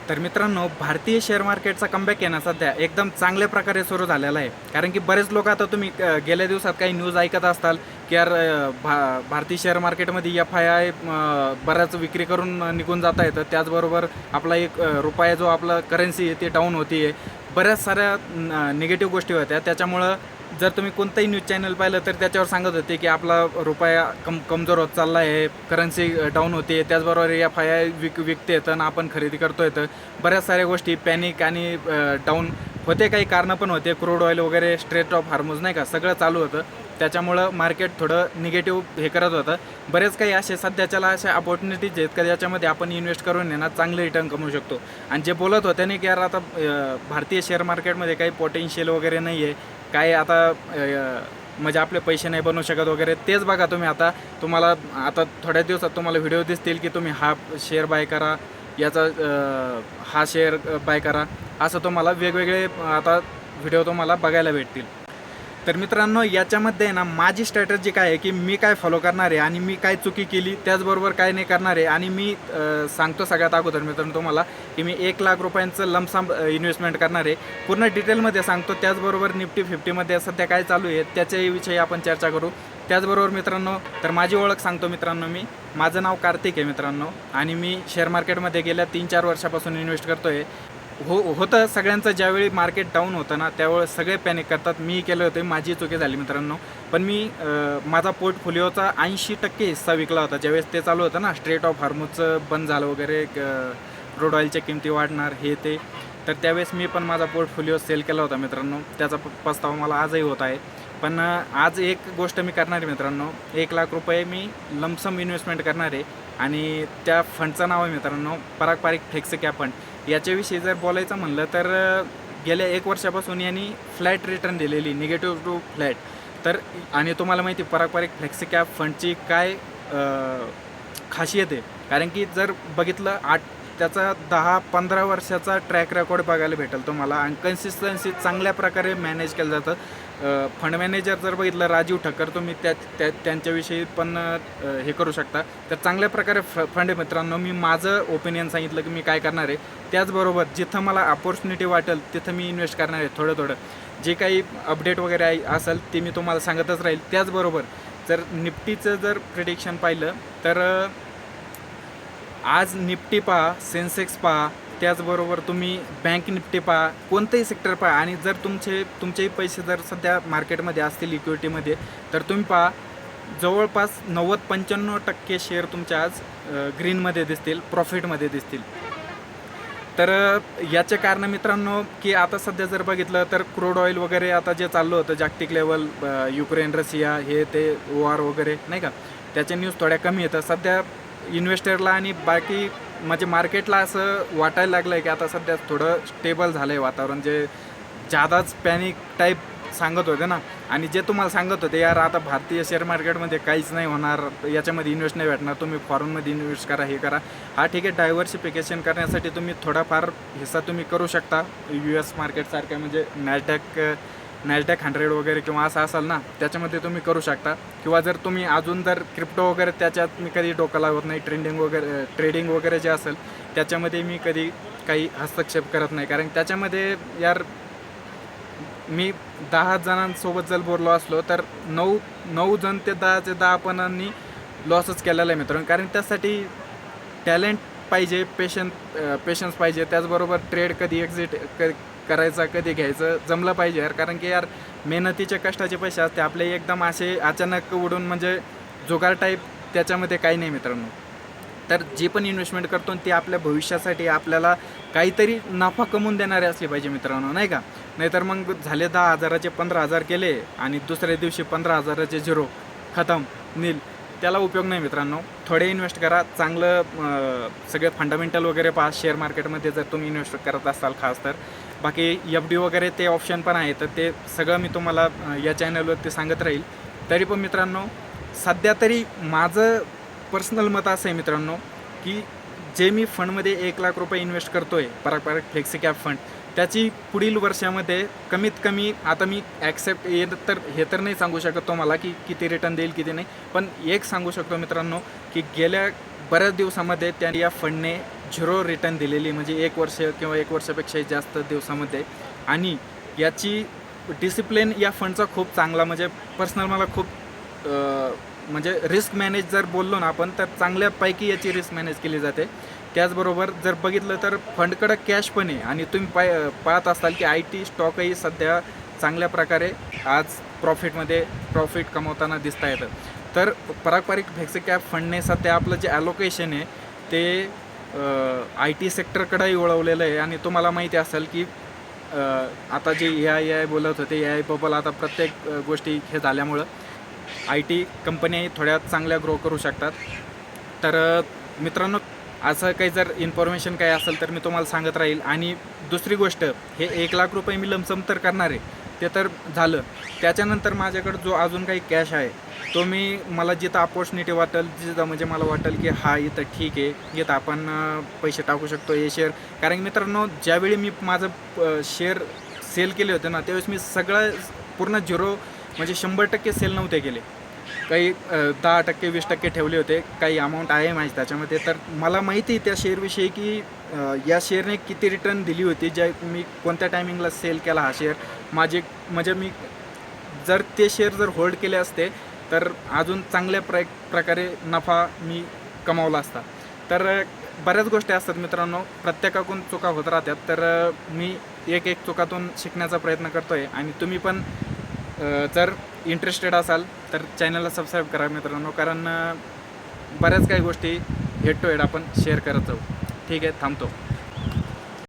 तर मित्रांनो, भारतीय शेअर मार्केटचा कमबॅक आहे ना सध्या एकदम चांगल्या प्रकारे सुरू झालेला आहे. कारण की बरेच लोक आता तुम्ही गेल्या दिवसात काही न्यूज ऐकत असताल की यार भारतीय शेअर मार्केटमध्ये FII बऱ्याच विक्री करून निघून जात आहे. तर त्याचबरोबर आपला एक रुपया जो आपला करन्सी आहे ती डाऊन होती आहे. बऱ्याच साऱ्या निगेटिव्ह गोष्टी होत्या. त्याच्यामुळं जर तुम्ही कोणतंही न्यूज चॅनल पाहिलं तर त्याच्यावर सांगत होते की आपला रुपया कमजोर होत चालला आहे, करन्सी डाऊन होते, त्याचबरोबर FII विकते येतं आणि आपण खरेदी करतो येतं. बऱ्याच साऱ्या गोष्टी पॅनिक आणि डाऊन होते. काही कारणं पण होते, क्रूड ऑइल वगैरे, स्ट्रेट ऑफ हार्मोज नाही का, सगळं चालू होतं. त्याच्यामुळं मार्केट थोडं निगेटिव्ह हे करत होतं. बरेच काही असे सध्याच्याला अशा अपॉर्च्युनिटीज आहेत का ज्याच्यामध्ये आपण इन्व्हेस्ट करून ना चांगले रिटर्न कमवू शकतो. आणि जे बोलत होते नाही की यार आता भारतीय शेअर मार्केटमध्ये काही पोटेन्शियल वगैरे नाही आहे, काय आता म्हणजे आपले पैसे नाही बनवू शकत वगैरे, तेच बघा तुम्ही. आता तुम्हाला आता थोड्या दिवसात तुम्हाला व्हिडिओ दिसतील की तुम्ही हा शेअर बाय करा, याचा हा शेअर बाय करा, असं तुम्हाला वेगवेगळे आता व्हिडिओ तुम्हाला बघायला भेटतील. तर मित्रांनो, याच्यामध्ये ना माझी स्ट्रॅटेजी काय आहे की मी काय फॉलो करणार आहे आणि मी काय चुकी केली त्याचबरोबर काय नाही करणार आहे. आणि मी सांगतो सगळ्यात अगोदर मित्रांनो तुम्हाला की मी 1,00,000 रुपयांचं लमसम इन्व्हेस्टमेंट करणार आहे. पूर्ण डिटेलमध्ये सांगतो. त्याचबरोबर निफ्टी 50मध्ये सध्या काय चालू आहे त्याच्याविषयी आपण चर्चा करू. त्याचबरोबर मित्रांनो, तर माझी ओळख सांगतो मित्रांनो. माझं नाव कार्तिक आहे मित्रांनो आणि मी शेअर मार्केटमध्ये गेल्या 3-4 वर्षापासून इन्व्हेस्ट करतो आहे. होतं सगळ्यांचं. ज्यावेळी मार्केट डाऊन होतं ना त्यावेळेस सगळे पॅनिक करतात. मी केलं होतं, माझी चुकी झाली मित्रांनो. पण मी माझा पोर्टफोलिओचा 80% हिस्सा विकला होता ज्यावेळेस ते चालू होतं ना, स्ट्रेट ऑफ हार्मोजचं बंद झालं वगैरे, क्रूड ऑइलच्या किमती वाढणार हे ते. तर त्यावेळेस मी पण माझा पोर्टफोलिओ सेल केला होता मित्रांनो. त्याचा पस्तावा मला आजही होत आहे. पण आज एक गोष्ट मी करणार आहे मित्रांनो, 1,00,000 रुपये मी लमसम इन्व्हेस्टमेंट करणार आहे. आणि त्या फंडचं नाव आहे मित्रांनो पारंपरिक फ्लेक्सी कॅप फंड. याच्याविषयी जर बोलायचं म्हणलं तर गेल्या 1 वर्षापासून यांनी फ्लॅट रिटर्न दिलेली, निगेटिव्ह टू फ्लॅट. तर आणि तुम्हाला माहिती पारंपरिक फ्लेक्सी कॅप फंडची काय खासियत आहे. कारण की जर बघितलं त्याचा 10-15 वर्षाचा ट्रॅक रेकॉर्ड बघायला भेटेल तुम्हाला. आणि कन्सिस्टन्सी चांगल्या प्रकारे मॅनेज केलं जातं. फंड मॅनेजर जर बघितलं राजीव ठक्कर, तुम्ही त्यांच्याविषयी पण हे करू शकता. तर चांगल्या प्रकारे फंड आहे मित्रांनो. मी माझं ओपिनियन सांगितलं की मी काय करणार आहे. त्याचबरोबर जिथं मला अपॉर्च्युनिटी वाटेल तिथं मी इन्व्हेस्ट करणार आहे. थोडं जे काही अपडेट वगैरे असेल ते मी तुम्हाला सांगतच राहील. त्याचबरोबर जर निफ्टीचं जर प्रिडिक्शन पाहिलं तर आज निफ्टी पहा, सेन्सेक्स पहा, त्याचबरोबर तुम्ही बँक निफ्टी पहा, कोणतंही सेक्टर पहा. आणि जर तुमचेही पैसे जर सध्या मार्केटमध्ये असतील इक्विटीमध्ये तर तुम्ही पहा, जवळपास 90-95% शेअर तुमचे आज ग्रीनमध्ये दिसतील, प्रॉफिटमध्ये दिसतील. तर याचे कारण मित्रांनो की आता सध्या जर बघितलं तर क्रूड ऑइल वगैरे आता जे चाललं होतं जागतिक लेवल, युक्रेन रशिया हे ते वॉर वगैरे नाही का, त्याच्या न्यूज थोड्या कमी येतात सध्या. इन्व्हेस्टरला आणि बाकी म्हणजे मार्केटला असं वाटायला लागलं आहे की आता सध्या थोडं स्टेबल झालं आहे वातावरण. जे जादाच पॅनिक टाईप सांगत होते ना, आणि जे तुम्हाला सांगत होते यार आता भारतीय शेअर मार्केटमध्ये काहीच नाही होणार, याच्यामध्ये इन्व्हेस्ट नाही भेटणार, तुम्ही फॉरेनमध्ये इन्व्हेस्ट करा, हे करा. हा ठीक आहे, डायव्हर्सिफिकेशन करण्यासाठी तुम्ही थोडाफार हिस्सा तुम्ही करू शकता. US मार्केटसारख्या म्हणजे नॅसडॅक 100 वगैरे किंवा असं असाल ना त्याच्यामध्ये तुम्ही करू शकता. किंवा जर तुम्ही अजून जर क्रिप्टो वगैरे, त्याच्यात मी कधी डोकं लावत नाही. ट्रेडिंग वगैरे जे असेल त्याच्यामध्ये मी कधी काही हस्तक्षेप करत नाही. कारण त्याच्यामध्ये यार मी 10 जणांसोबत जर बोललो असलो तर 9 जण ते 10चे 10 जणांनी लॉसच केलेला आहे मित्रांनो. कारण त्यासाठी टॅलेंट पाहिजे, पेशन्स पाहिजे. त्याचबरोबर ट्रेड कधी एक्झिट करायचा, कधी घ्यायचं जमलं पाहिजे यार. कारण की यार मेहनतीचे कष्टाचे पैसे असते आपले एकदम असे अचानक उडून म्हणजे जुगार टाईप त्याच्यामध्ये काही नाही मित्रांनो. तर जे पण इन्व्हेस्टमेंट करतो ते आपल्या भविष्यासाठी आपल्याला काहीतरी नफा कमवून देणारे असले पाहिजे मित्रांनो, नाही का. नाहीतर मग झाले 10,000चे 15,000 केले आणि दुसऱ्या दिवशी 15,000चे झिरो खतम नील, त्याला उपयोग नाही मित्रांनो. थोडे इन्व्हेस्ट करा, चांगलं सगळे फंडामेंटल वगैरे पहा शेअर मार्केटमध्ये जर तुम्ही इन्व्हेस्ट करत असाल खास तर. बाकी FD वगैरे ते ऑप्शन पण आहे, तर ते सगळं मी तुम्हाला या चॅनलवरती सांगत राहील. तरी पण मित्रांनो सध्या तरी माझं पर्सनल मत असं आहे मित्रांनो की जे मी फंडमध्ये 1,00,000 रुपये इन्व्हेस्ट करतो आहे पारंपरिक फ्लेक्सी कॅप फंड, त्याची पुढील वर्षामध्ये कमीत कमी, आता मी ॲक्सेप्ट हे तर नाही सांगू शकत तुम्हाला की किती रिटर्न देईल किती नाही, पण एक सांगू शकतो मित्रांनो की गेल्या बऱ्याच दिवसामध्ये त्या या फंडने झिरो रिटर्न दिलेली, म्हणजे 1 वर्ष किंवा 1 वर्षापेक्षाही जास्त दिवसामध्ये. आणि याची डिसिप्लिन या फंडचा खूप चांगला, म्हणजे पर्सनल मला खूप म्हणजे रिस्क मॅनेज जर बोललो ना आपण, तर चांगल्यापैकी याची रिस्क मॅनेज केली जाते. त्याचबरोबर जर बघितलं तर फंडकडं कॅश पण आहे, आणि तुम्ही पाहत असाल की IT स्टॉकही सध्या चांगल्या प्रकारे आज प्रॉफिट कमवताना दिसता येतं. तर पारंपरिक फ्लेक्सी कॅप फंडने सध्या आपलं जे ॲलोकेशन आहे ते IT सेक्टरकडेही वळवलेलं आहे. आणि तुम्हाला माहिती असेल की आता जे AI बोलत होते, AI बबल, आता प्रत्येक गोष्टी हे झाल्यामुळं IT कंपन्याही थोड्या चांगल्या ग्रो करू शकतात. तर मित्रांनो, असं काही जर इन्फॉर्मेशन काही असेल तर मी तुम्हाला सांगत राहील. आणि दुसरी गोष्ट, हे 1,00,000 मी लमसम तर करणार आहे, ते तर झालं. त्याच्यानंतर माझ्याकडं जो अजून काही कॅश आहे तो मला जिथं अपॉर्च्युनिटी वाटेल, जिथं म्हणजे मला वाटेल की हा इथं ठीक आहे, इथं आपण पैसे टाकू शकतो हे शेअर. कारण की मित्रांनो, ज्यावेळी मी माझं शेअर सेल केले होते ना, त्यावेळेस मी सगळं पूर्ण झिरो, म्हणजे 100% सेल नव्हते केले. काही 10%, 20% ठेवले होते. काही अमाऊंट आहे माझी त्याच्यामध्ये. तर मला माहिती आहे त्या शेअरविषयी की या शेअरने किती रिटर्न दिली होती, ज्या मी कोणत्या टायमिंगला सेल केला हा शेअर. म्हणजे मी जर ते शेअर जर होल्ड केले असते तर अजून चांगल्या प्रकारे नफा मी कमावला असता. तर बऱ्याच गोष्टी असतात मित्रांनो, प्रत्येकाकडून चुका होत राहतात. तर मी एक चुकातून शिकण्याचा प्रयत्न करतो आहे. आणि तुम्ही पण जर इंटरेस्टेड असाल तर चॅनलला सबस्क्राईब करा मित्रांनो, कारण बऱ्याच काही गोष्टी हेड टू हेड आपण शेअर करत जाऊ. ठीक आहे, थांबतो.